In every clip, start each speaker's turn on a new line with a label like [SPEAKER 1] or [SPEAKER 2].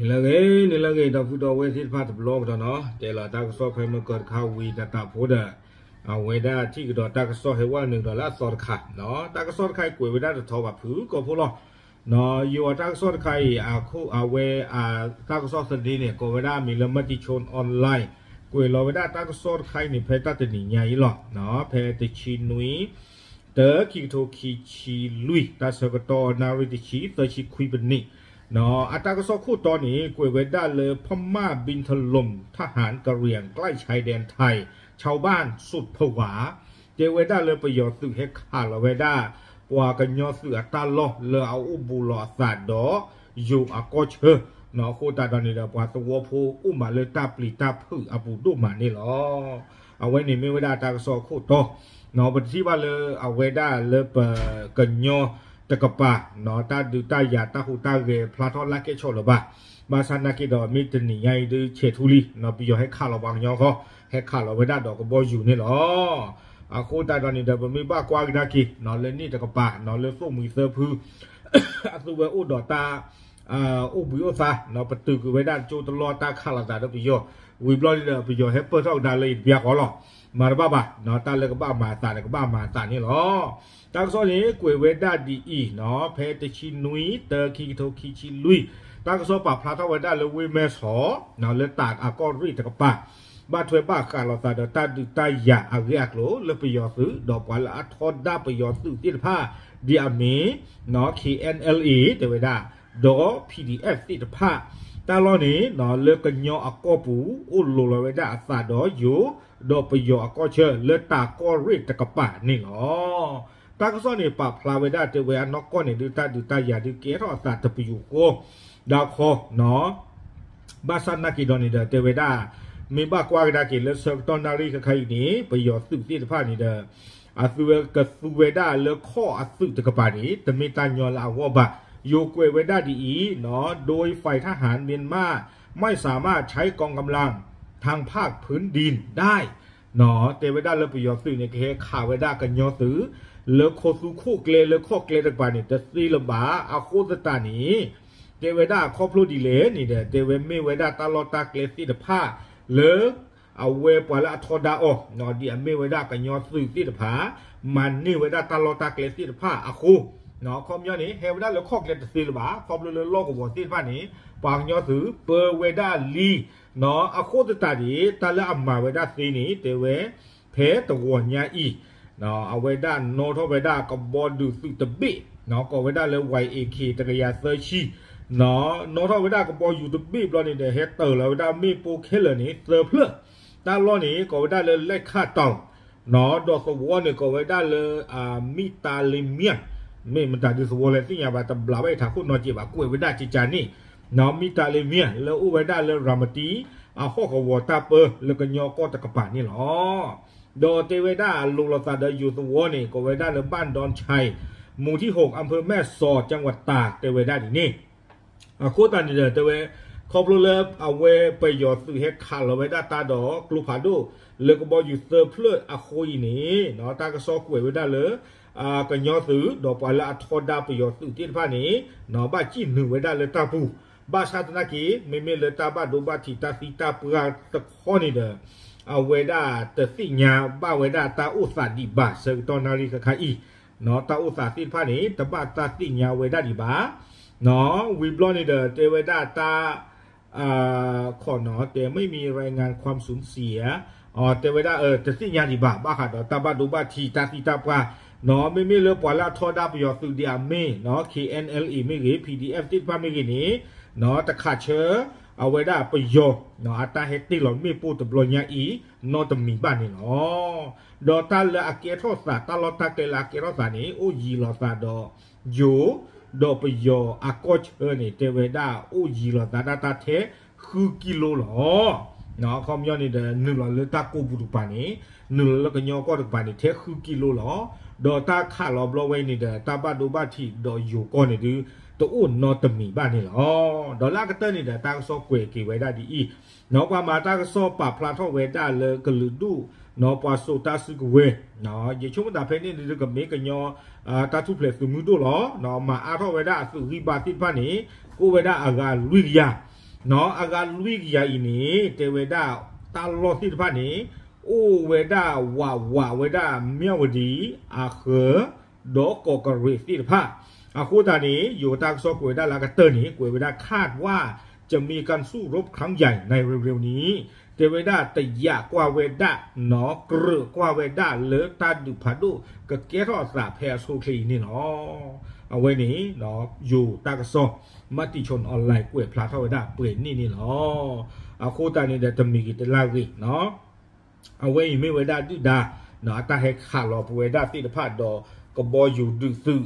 [SPEAKER 1] นี่ละเกดาฟุตเอาไว้ที่พาตบล็อกเนาะแต่ละตากสอบให้มันเกิดข้าววีตาตาโพดเอาไว้ได้ที่กระดตากสอบให้ว่าหนึ่งดอลลาร์สอดขาดเนาะตากสอบใครกวยไว้ได้จะทอแบบผือก็พูดหรอเนาะอยู่ตากสอบใครคู่เอาไว้ตากสอบสดีเนี่ยก็ไว้ได้มีละมัติชนออนไลน์กวยเราไว้ได้ตากสอบใครนี่เพจตัดหนีใหญ่หรอเนาะเพจชินุยเตอคิโตคิชิลุยตาสกตอนาริติชิเตอชิคุยเป็นนี่เนาะอัตราก็สอคู่ตอนนี้กวยเวด้าเลยพม่าบินถล่มทหารกะเหรี่ยงใกล้ชายแดนไทยชาวบ้านสุดผวาเจเวด้าเลยประโยชน์สื่อให้ขาดละเวด้ากว่ากันยอสื่อตาล้อเลยเอาอุบุลอสาดออยู่อากอเชเนาะโคตาตอนนี้เราปาตัวพูอุ้มมาเลยตาปลีตาพื้อปูดูมานี่หรอเอาไว้นี่ไม่เวด้าตากสอคู่ต่อเนาะปฏิบัติเลยเอาเวด้าเลยเปิดกันยอตะกปะเนาะตาดูตายาตาหูตาเกพลาทอนลักเกชอลบะมาสันนักกิดอมิตรนี่ไงดูเชทุลีเนาะปียให้ข้าระวังยอเขาให้ข้าเราไม่ได้ดอกก็บอยอยู่นี่หรอโคตาตอนนี้เดี๋ยวมีบ้ากวางนักกิเนาะเล่นนี่ตะกปะเนาะเล่นสู้มือเซอร์พื้นสุเวอุดอตาอุบิโอซาเนาะประตูคือไว้ด้านโจตลอดตาข้าราชการปียวิบลอนี่เดี๋ยวปียให้เปิดช่องดาเลยเบียร์ขอหรอมาบ้าบ้าเนาะตาเลยก็บ้ามาตาเลยก็บ้ามาตานี่หรอตากซอนี้กวยเวด้าดีอีเนาะเพตชินุยเตอคิโตคิชิลุยตากซอปะพลาทเวด้าเลยวิเมสอเนาะเลยตากก็รีตะกปะบ้าถวยบ้าการเราตาเดตาดูตายาอาเรียกโลเลยไปยอซื้อดอกปลาทอดด้าไปยอซื้อที่ผ้าดีอามีเนาะ KNLE เตเวด้าดอ PDF ที่ผ้าตาลอนี้เนาะเลือกกันยออากอปูอุลโลเวด้าอาซาดออยู่ดอกไปยออากอเชเลือตาก็รีตะกปะนี่หรอตากซ้อนนี่ปะพลาเวด้าเจเวอนอกก้อนนี่ดูตายาดูเกทอสาตะปิยุโกดาวคอเนาะบาสันนักกีดอนี่เดเจเวด้ามีบ้ากว่าดากิเลเซอร์ตอนนารีกับใครนี่ประโยชน์สุดที่สภาพนี่เดอาสุเวกับสุเวด้าเลข้ออาสุตะกปานี่แต่มีตานยอลาวบะโยกเวด้าดีเนาะโดยฝ่ายทหารเมียนมาไม่สามารถใช้กองกำลังทางภาคพื้นดินได้เนาะเตเวด้าเลประโยชน์สื่อในเคข่าวเวด้ากันยอสื่อเลโคสุโคเกลเลโคเกลตะปานี่จะซีลบาอาโคสตานีเตเวด้าครอบครัวดีเลนี่เดเตเวเมเวด้าตลอดตาเกลซีตะผ้าเลเอาเวปวาละทอดาโอเนาะดีเมเวด้ากันยอสื่อซีตะผ้ามันนี่เวด้าตลอดตาเกลซีตะผ้าอาคูเนาะคอมยอนี้เฮเวด้าเลโคเกลตะซีลบาครอบเลโลกวอซีตะผ้านี้ปางยอสื่อเปเวด้าลีเนาะอาโคสตานีตาละอัมมาเวด้าซีนี่เตเวเพตะวนยาอีเนาะเอาไว้ด้านโนทไว้ด้านกับบอลดูสุตบิเนาะก็ไว้ด้านเลยไวเอเคตะกยาเซอร์ชีเนาะโนทไว้ด้านกับบอลยูตบิบลอนี่เดเฮเตอร์แล้วไว้ด้านมีโปเคเลนี่เซอร์เพลด้านล้อนี่ก็ไว้ด้านเลยเล็กค่าตองเนาะดอกสวอนี่ก็ไว้ด้านเลยมิตาลิเมียไม่มันตาดูสวอเลยที่ยาบาตบลาไว้ถาคุณนอจีบกุ้ยไว้ด้านจิจานี่เนาะมิตาลิเมียแล้วอุ้ไว้ด้านเลยรามตีข้อกวอตาเปอร์แล้วก็ยอก็ตะกปานี่หรอโดเตเวด้าลุงลาซาเดยูสวอนี่ก็ไว้ด้านเลยบ้านดอนชัยหมู่ที่6อำเภอแม่สอดจังหวัดตากเตเวด้านี่โคตรนี่เดเตเวครอบเลิฟเอาไว้ไปยอดสื่อให้ขาดเราไว้ด้านตาดอกลูกผาดูเลยก็บอกอยู่เซอร์เพลอโคยนี่เนาะตากระซอกไว้ด้านเลยกันยอดสื่อดอกปลาละทอดดาไปยอดสื่อที่ผ้านี้เนาะบ้าจีนหนึ่งไว้ด้านเลยตาปูบ้าชาตนากีไม่เลยตาบ้าดูบ้าทีตาสีตาเปลือกตะข้อนี่เด้อเอาไว้ด้าแต่สิญาบ้าไว้ด้าตาอุสาดีบาเซอร์ตอนนาฬิกาขาอีเนาะตาอุสาที่ผ้านี้แต่บ้าตาสิญาไว้ด้าดีบาเนาะวิบลอนี่เด้อเจไว้ด้าตาขอเนาะแต่ไม่มีรายงานความสูญเสียแต่ไว้ด้าแต่สิญาดีบาบ้าค่ะเนาะตาบ้าดูบ้าทีตาสีตาปลาเนาะไม่เลือกปล่อยละทอดาประโยชน์สื่อเดียมีเนาะ KNLE ไม่กี่ PDF ที่ผ้าไม่กี่นี้เนาะแต่ขาดเชื้อเอาไว้ได้ประโยชน์เนาะอัตราเฮติหลอนมีปูตบลอยาอีนอตมีบ้านนี่เนาะดอตาเลอาเกทอสาตาลอตาเกลาเกทอสานี่โอยีลอซาดออยู่ดอประโยชน์อากอเชนี่เตเวด้าโอยีลอซาดาตาเทคือกิโลหรอเนาะคอมยอนี่เดหนึ่งหลอเลตาโกบุตุปานี่หนึ่งแล้วก็ยอก็ตุปานี่เทคือกิโลหรอดอตาขาลอบลอไว้นี่เดตาบ้าดูบ้าที่ดออยู่ก้อนนี่ดูตัวอุ่นนอตมีบ้านนี่หรอดอลลาร์ก็เตอร์นี่เดตาก็ซอกเกวกี่ไว้ได้ดีเนาะความมาตาก็ซอปะพลาทอเวด้าเลยก็ลือดูเนาะปาโซตาซึกเวเนาะยิ่งช่วงตาเพนี่ดูกับเมกันยอตาทุเพลสุมือดูหรอเนาะมาอาทอเวด้าสุริบาติบ้านนี้กูเวด้าอากาลุยยา เนาะอาการลุยกยาอีนี้เตเวดาตาลอสิทพานี้โอเวดาวาเวดาเมียวดีอาเคดอกกระริสิทพาอาคูตานี้อยู่ตากซอกเวดาลากาเตอร์นี้เวดาคาดว่าจะมีการสู้รบครั้งใหญ่ในเร็วๆนี้เตเวดาแต่ยากว่าเวดาเนาะกรือกว่าเวดาเลอตาดุพาดุกะเกทอสาแพสูคลีนี่เนาะเอาไว้นี้เนาะอยู่ตากซอกมติชนออนไลน์กวยพลาทเวดาเปลี่ยนนี่เนาะอาคูตานี้จะมีกิจลาวิเนาะเอาไว้ไม่เวดาดุดาเนาะตาให้ขาลอเวดาติดพาดอก็บออยู่ดึกซื่อ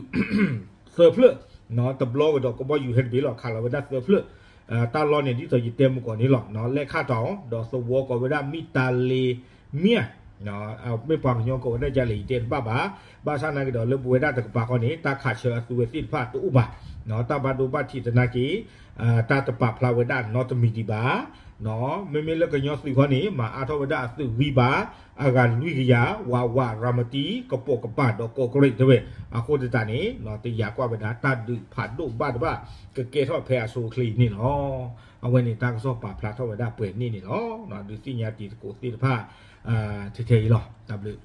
[SPEAKER 1] เสือเพลือเนาะตบล้อก็บออยู่เห็นบีหรอกขาลอเวดาเสือเพลือตาลอนเนี่ยที่ตัวยึดเต็มก่อนนี้หรอกเนาะเลขค่าต่อดอกสวอก็เวลามิตาเลเมียเนาะเอาไม่ปากยองก็ได้จะหลีเต็มป้าบ้าชานาก็ดอกเลือบเวลาตะกปากคนนี้ตาขาดเชื้อสุเวสิพาตุอุบะเนาะตาบาดูบาทิตนากีตาตะปาพลาเวดาเนาะตมีดีบาเนาะไม่เลิกกันยอสุคนนี้มาอาทเวดาสุวีบาอาการลุยกยาวารามตีกระโปกกระปาดดอกโกกริเทเวอาโคตตานี้เนาะตียากว่าเวดาตาดึผ่านดูบ้าก็เกทอแพรโซคลีนี่เนาะเอาไว้ในตากซอกป่าพลาทเวดาเปิดนี่เนาะดูสิญาติโกสิผ้าเทๆหรอดับเลย